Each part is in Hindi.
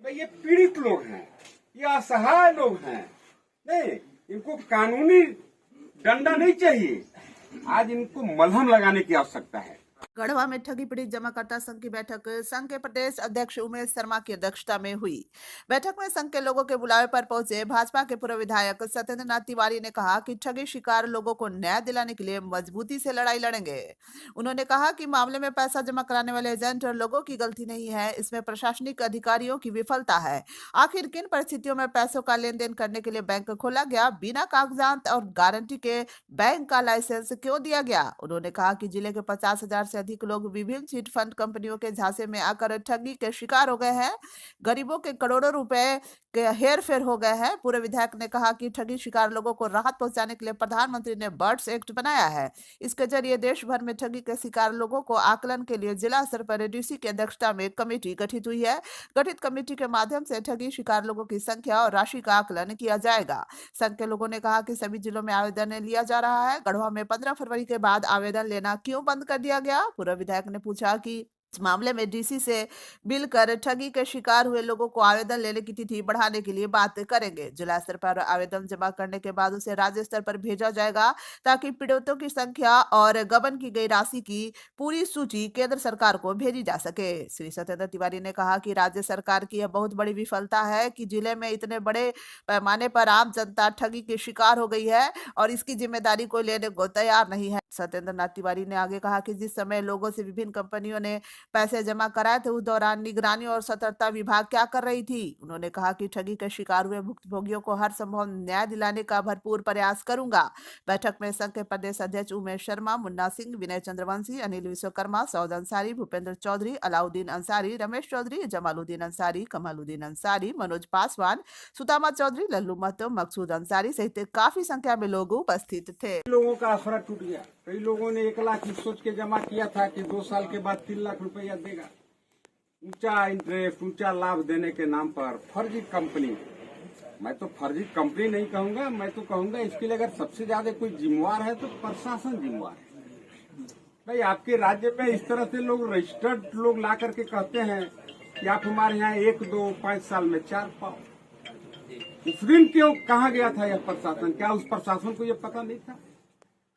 भाई ये पीड़ित लोग हैं, ये असहाय लोग हैं, नहीं इनको कानूनी डंडा नहीं चाहिए, आज इनको मलहम लगाने की आवश्यकता है। गढ़वा में ठगी पीड़ित जमाकर्ता संघ की बैठक संघ के प्रदेश अध्यक्ष उमेश शर्मा की अध्यक्षता में हुई। बैठक में संघ के लोगों के बुलावे पर पहुंचे भाजपा के पूर्व विधायक सत्येंद्र नाथ तिवारी ने कहा कि ठगी शिकार लोगों को न्याय दिलाने के लिए मजबूती से लड़ाई लड़ेंगे। उन्होंने कहा कि मामले में पैसा जमा कराने वाले एजेंट और लोगों की गलती नहीं है, इसमें प्रशासनिक अधिकारियों की विफलता है। आखिर किन परिस्थितियों में पैसों का लेन देन करने के लिए बैंक खोला गया, बिना कागजात और गारंटी के बैंक का लाइसेंस क्यों दिया गया। उन्होंने कहा कि जिले के 50,000 से अधिक लोग विभिन्न चिट फंड कंपनियों के झांसे में आकर ठगी के शिकार हो गए हैं। गरीबों के करोड़ों रुपए के हेर फेर हो गए हैं। पूर्व विधायक ने कहा कि ठगी शिकार लोगों को राहत पहुंचाने के लिए प्रधानमंत्री ने बर्ड्स एक्ट बनाया है। इसके जरिए देश भर में ठगी के शिकार लोगों को आकलन के लिए जिला स्तर पर डीसी की अध्यक्षता में कमेटी गठित हुई है। गठित कमेटी के माध्यम से ठगी शिकार लोगों की संख्या और राशि का आकलन किया जाएगा। संघ के लोगों ने कहा कि सभी जिलों में आवेदन लिया जा रहा है। गढ़वा में 15 फरवरी के बाद आवेदन लेना क्यों बंद कर दिया गया। पूर्व विधायक ने पूछा कि इस मामले में डीसी से मिलकर ठगी के शिकार हुए लोगों को आवेदन लेने की तिथि बढ़ाने के लिए बात करेंगे। जिला स्तर पर आवेदन जमा करने के बाद उसे राज्य स्तर पर भेजा जाएगा ताकि पीड़ितों की संख्या और गबन की गई राशि की पूरी सूची केंद्र सरकार को भेजी जा सके। श्री सत्येंद्र तिवारी ने कहा कि राज्य सरकार की यह बहुत बड़ी विफलता है कि जिले में इतने बड़े पैमाने पर आम जनता ठगी के शिकार हो गई है और इसकी जिम्मेदारी कोई लेने को तैयार नहीं है। सत्येंद्र नाथ तिवारी ने आगे कहा कि जिस समय लोगों से विभिन्न कंपनियों ने पैसे जमा कराए थे, उस दौरान निगरानी और सतर्कता विभाग क्या कर रही थी। उन्होंने कहा कि ठगी के शिकार हुए भुक्तभोगियों को हर संभव न्याय दिलाने का भरपूर प्रयास करूंगा। बैठक में संघ के प्रदेश अध्यक्ष उमेश शर्मा, मुन्ना सिंह, विनय चंद्रवंशी, अनिल विश्वकर्मा, सौद अंसारी, भूपेंद्र चौधरी, अलाउद्दीन अंसारी, रमेश चौधरी, जमालुद्दीन अंसारी, कमालुद्दीन अंसारी, मनोज पासवान, सुदामा चौधरी, लल्लू महतो, मकसूद अंसारी सहित काफी संख्या में लोग उपस्थित थे। लोगों का आसरा टूट गया। कई लोगों ने 1 लाख सोच के जमा किया था कि 2 साल के बाद 3 लाख रुपया देगा। ऊंचा इंटरेस्ट, ऊंचा लाभ देने के नाम पर फर्जी कंपनी, मैं तो फर्जी कंपनी नहीं कहूंगा, मैं तो कहूंगा इसके लिए अगर सबसे ज्यादा कोई जिम्मेवार है तो प्रशासन जिम्मेवार है। भाई आपके राज्य में इस तरह से लोग रजिस्टर्ड लोग ला करके कहते हैं कि आप हमारे यहाँ 1, 2, 5 साल में 4 पाओ। उस दिन क्यों कहाँ गया था यह प्रशासन? क्या उस प्रशासन को यह पता नहीं था?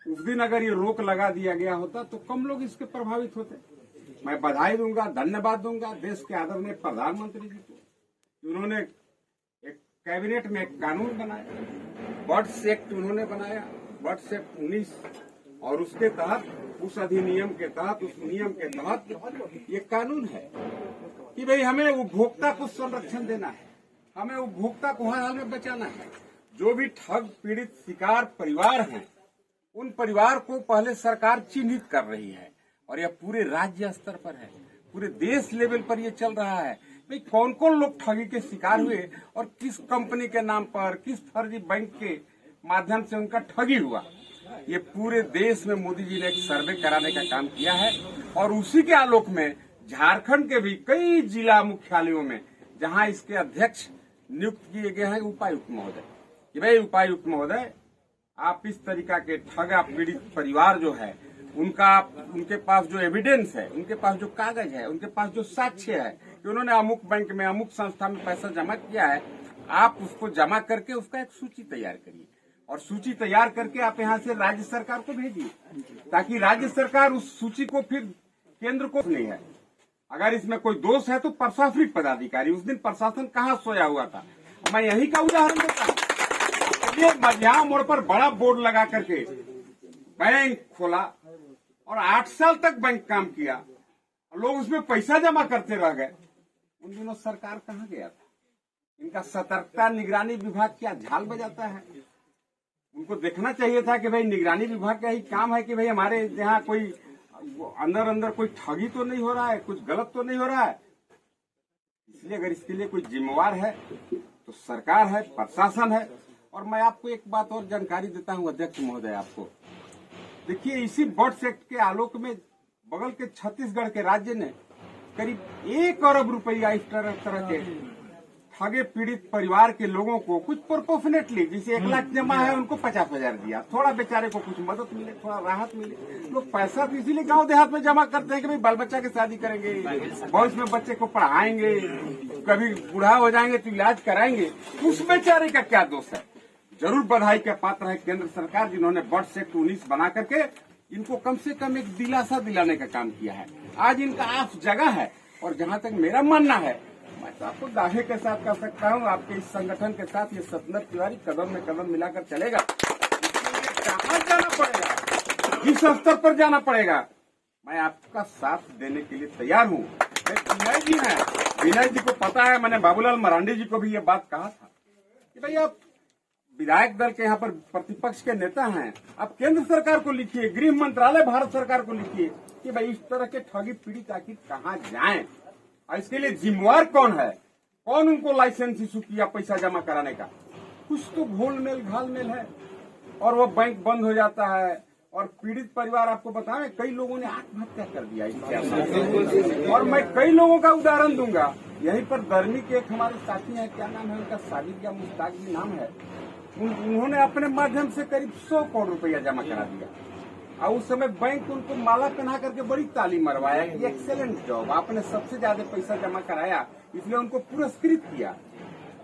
उस दिन अगर ये रोक लगा दिया गया होता तो कम लोग इसके प्रभावित होते। मैं बधाई दूंगा, धन्यवाद दूंगा देश के आदरणीय प्रधानमंत्री जी को। उन्होंने एक कैबिनेट में एक कानून बनाया, बर्ड्स एक्ट उन्होंने बनाया, बर्ड्स एक्ट 19, और उसके तहत, उस अधिनियम के तहत, उस नियम के तहत ये कानून है कि भाई हमें उपभोक्ता को संरक्षण देना है, हमें उपभोक्ता को हर हाल में बचाना है। जो भी ठग पीड़ित शिकार परिवार हैं, उन परिवार को पहले सरकार चिन्हित कर रही है और यह पूरे राज्य स्तर पर है, पूरे देश लेवल पर यह चल रहा है। भाई कौन कौन लोग ठगी के शिकार हुए और किस कंपनी के नाम पर, किस फर्जी बैंक के माध्यम से उनका ठगी हुआ, ये पूरे देश में मोदी जी ने एक सर्वे कराने का काम किया है। और उसी के आलोक में झारखंड के भी कई जिला मुख्यालयों में जहां इसके अध्यक्ष नियुक्त किए गए हैं उपायुक्त महोदय, कि भाई उपायुक्त महोदय आप इस तरीका के ठगा पीड़ित परिवार जो है उनके पास जो एविडेंस है, उनके पास जो कागज है, उनके पास जो साक्ष्य है कि उन्होंने अमुक बैंक में, अमुक संस्था में पैसा जमा किया है, आप उसको जमा करके उसका एक सूची तैयार करिए और सूची तैयार करके आप यहाँ से राज्य सरकार को भेजिए, ताकि राज्य सरकार उस सूची को फिर केंद्र को नहीं है। अगर इसमें कोई दोष है तो प्रशासनिक पदाधिकारी, उस दिन प्रशासन कहाँ सोया हुआ था, मैं यही का उदाहरण देता हूँ। ये मझिया मोड़ पर बड़ा बोर्ड लगा करके बैंक खोला और 8 साल तक बैंक काम किया, लोग उसमें पैसा जमा करते रह गए। उन दिनों सरकार कहाँ गया था? इनका सतर्कता निगरानी विभाग क्या झाल बजाता है? उनको देखना चाहिए था कि भाई निगरानी विभाग का ही काम है कि भाई हमारे यहाँ कोई अंदर कोई ठगी तो नहीं हो रहा है, कुछ गलत तो नहीं हो रहा है। इसलिए अगर इसके लिए कोई जिम्मेवार है तो सरकार है, प्रशासन है। और मैं आपको एक बात और जानकारी देता हूं अध्यक्ष महोदय, आपको देखिए, इसी बर्ड्स एक्ट के आलोक में बगल के छत्तीसगढ़ के राज्य ने करीब 1 अरब रुपया इस तरह के ठगे पीड़ित परिवार के लोगों को कुछ प्रोपोर्शनेटली, जैसे 1 लाख जमा है उनको 50,000 दिया, थोड़ा बेचारे को कुछ मदद मिले, थोड़ा राहत मिले। लोग पैसा तो इसीलिए गांव देहात में जमा करते हैं कि भाई बाल बच्चा की शादी करेंगे, भविष्य में बच्चे को पढ़ाएंगे, कभी बूढ़ा हो जाएंगे तो इलाज कराएंगे। उस बेचारे का क्या दोष है? जरूर बधाई का पात्र है केंद्र सरकार, जिन्होंने बर्ड्स एक्ट 19 बना करके इनको कम से कम एक दिलासा दिलाने का काम किया है। आज इनका आफ जगह है। और जहां तक मेरा मानना है, मैं तो आपको दावे के साथ कह सकता हूं, आपके इस संगठन के साथ ये सत्येंद्र तिवारी कदम में कदम मिलाकर चलेगा। कहाँ जाना पड़ेगा, किस स्तर पर जाना पड़ेगा, मैं आपका साथ देने के लिए तैयार हूँ। विनय जी हैं, विनय जी को पता है, मैंने बाबूलाल मरांडी जी को भी ये बात कहा था कि भाई आप विधायक दल के यहाँ पर प्रतिपक्ष के नेता हैं, आप केंद्र सरकार को लिखिए, गृह मंत्रालय भारत सरकार को लिखिए कि भाई इस तरह के ठगी पीड़ित आखिर कहाँ जाएं, और इसके लिए जिम्मेवार कौन है, कौन उनको लाइसेंस इशू किया पैसा जमा कराने का। कुछ तो घोलमेल घालमेल है और वो बैंक बंद हो जाता है। और पीड़ित परिवार, आपको बताएं, कई लोगों ने आत्महत्या कर दिया इसके। और मैं कई लोगों का उदाहरण दूंगा। यहीं पर दर्मी के एक हमारे साथी हैं, क्या नाम है उनका, साजिद या मुश्ताक भी नाम है, उन्होंने अपने माध्यम से करीब 100 करोड़ रुपया जमा करा दिया। और उस समय बैंक उनको माला पहना करके बड़ी ताली मरवाया कि एक्सेलेंट जॉब, आपने सबसे ज्यादा पैसा जमा कराया, इसलिए उनको पुरस्कृत किया।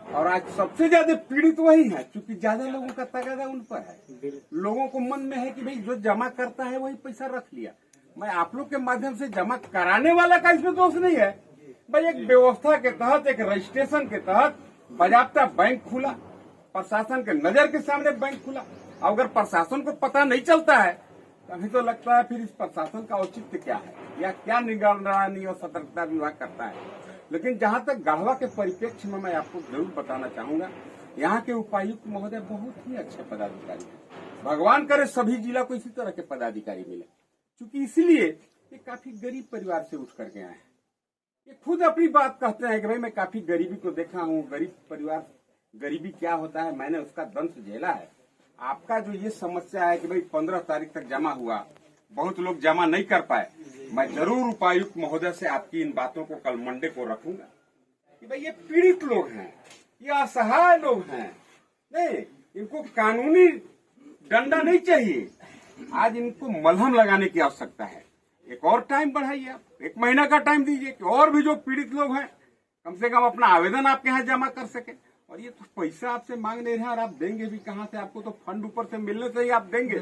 और आज सबसे ज्यादा पीड़ित वही है, क्योंकि ज्यादा लोगों का तगादा उन पर है। लोगों को मन में है कि भाई जो जमा करता है वही पैसा रख लिया। मैं आप लोग के माध्यम से जमा कराने वाला का इसमें दोष नहीं है। भाई एक व्यवस्था के तहत, एक रजिस्ट्रेशन के तहत बाजाबता बैंक खुला, प्रशासन के नजर के सामने बैंक खुला। अगर प्रशासन को पता नहीं चलता है तो अभी तो लगता है फिर इस प्रशासन का औचित्य क्या है, या क्या निगरानी और सतर्कता विभाग करता है। लेकिन जहां तक गढ़वा के परिप्रेक्ष्य में मैं आपको जरूर बताना चाहूंगा, यहाँ के उपायुक्त महोदय बहुत ही अच्छे पदाधिकारी हैं। भगवान करे सभी जिला को इसी तरह के पदाधिकारी मिले, क्योंकि इसलिए ये काफी गरीब परिवार से उठ करके आए हैं। ये खुद अपनी बात कहते हैं कि भाई मैं काफी गरीबी को देखा हूँ, गरीब परिवार, गरीबी क्या होता है मैंने उसका दंश झेला है। आपका जो ये समस्या है कि भाई 15 तारीख तक जमा हुआ, बहुत लोग जमा नहीं कर पाए, मैं जरूर उपायुक्त महोदय से आपकी इन बातों को कल मंडे को रखूंगा कि भाई ये पीड़ित लोग हैं, ये असहाय लोग हैं, नहीं इनको कानूनी डंडा नहीं चाहिए, आज इनको मलहम लगाने की आवश्यकता है। एक और टाइम बढ़ाइए, आप 1 महीना का टाइम दीजिए कि और भी जो पीड़ित लोग हैं कम से कम अपना आवेदन आपके यहाँ जमा कर सके। और ये तो पैसा आपसे मांग नहीं रहे हैं, और आप देंगे भी कहाँ से, आपको तो फंड ऊपर से मिलने से ही आप देंगे।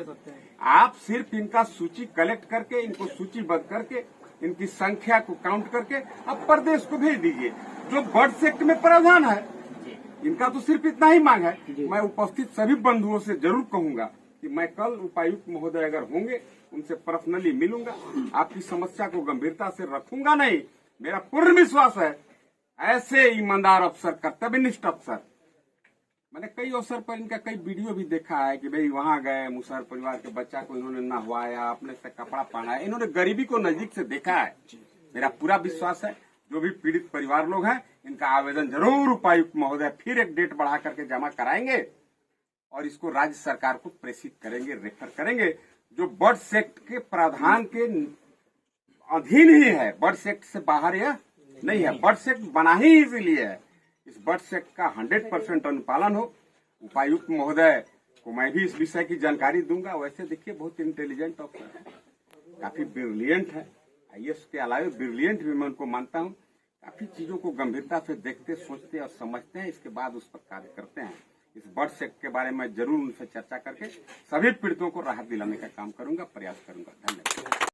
आप सिर्फ इनका सूची कलेक्ट करके, इनको सूचीबद्ध करके, इनकी संख्या को काउंट करके आप प्रदेश को भेज दीजिए, जो बर्ड्स एक्ट में प्रावधान है। इनका तो सिर्फ इतना ही मांग है। मैं उपस्थित सभी बंधुओं से जरूर कहूंगा कि मैं कल उपायुक्त महोदय अगर होंगे उनसे पर्सनली मिलूंगा, आपकी समस्या को गंभीरता से रखूंगा। नहीं, मेरा पूर्ण विश्वास है ऐसे ईमानदार अफसर, कर्तव्यनिष्ठ अफसर, मैंने कई अवसर पर इनका कई वीडियो भी देखा है कि भाई वहां गए, मुसहर परिवार के बच्चा को इन्होंने नहवाया, अपने से कपड़ा पहनाया, इन्होंने गरीबी को नजदीक से देखा है। मेरा पूरा विश्वास है जो भी पीड़ित परिवार लोग हैं, इनका आवेदन जरूर उपायुक्त महोदय फिर एक डेट बढ़ा करके जमा कराएंगे और इसको राज्य सरकार को प्रेषित करेंगे, रेफर करेंगे, जो बर्ड्स एक्ट के प्रावधान के अधीन ही है। बर्ड्स एक्ट से बाहर यह नहीं है। बर्ड्स एक्ट बना ही इसीलिए है, इस बर्ड्स एक्ट का 100% अनुपालन हो। उपायुक्त महोदय को मैं भी इस विषय की जानकारी दूंगा। वैसे देखिए बहुत इंटेलिजेंट अफसर है, काफी ब्रिलियंट है, IAS के अलावा ब्रिलियंट भी मैं उनको मानता हूँ। काफी चीजों को गंभीरता से देखते, सोचते और समझते हैं, इसके बाद उस पर कार्य करते हैं। इस बर्ड्स एक्ट के बारे में जरूर उनसे चर्चा करके सभी पीड़ितों को राहत दिलाने का काम करूंगा, प्रयास करूंगा। धन्यवाद।